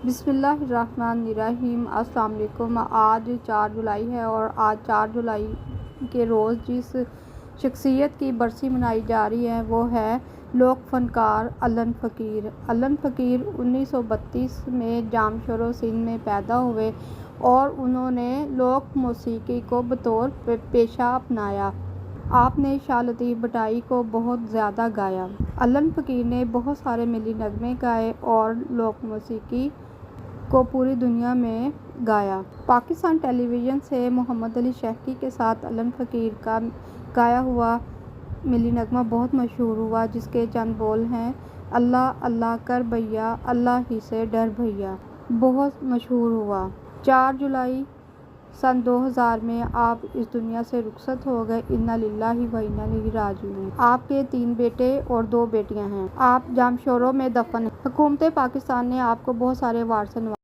بسم اللہ الرحمن الرحیم۔ السلام علیکم۔ آج 4 جولائی ہے اور آج 4 جولائی کے روز جس شخصیت کی برسی منائی جا رہی ہے وہ ہے لوک فنکار علن فقیر۔ علن فقیر 1932 میں جامشورو سندھ میں پیدا ہوئے اور انہوں نے لوک موسیقی کو بطور پیشہ اپنایا۔ آپ نے شاہ لطیف بھٹائی کو بہت زیادہ گایا۔ علن فقیر نے بہت سارے ملی نغمے گائے اور لوک موسیقی کو پوری دنیا میں گایا۔ پاکستان ٹیلی ویژن سے محمد علی شیخی کے ساتھ علن فقیر کا گایا ہوا ملی نغمہ بہت مشہور ہوا، جس کے چند بول ہیں: اللہ اللہ کر بھیا، اللہ ہی سے ڈر بھیا، بہت مشہور ہوا۔ 4 جولائی سن 2000 میں آپ اس دنیا سے رخصت ہو گئے۔ انا للہ و انا الیہ راجعون۔ آپ کے 3 بیٹے اور 2 بیٹیاں ہیں۔ آپ جامشورو میں دفن ہیں۔ حکومت پاکستان نے آپ کو بہت سارے ایوارڈ سے نوازا۔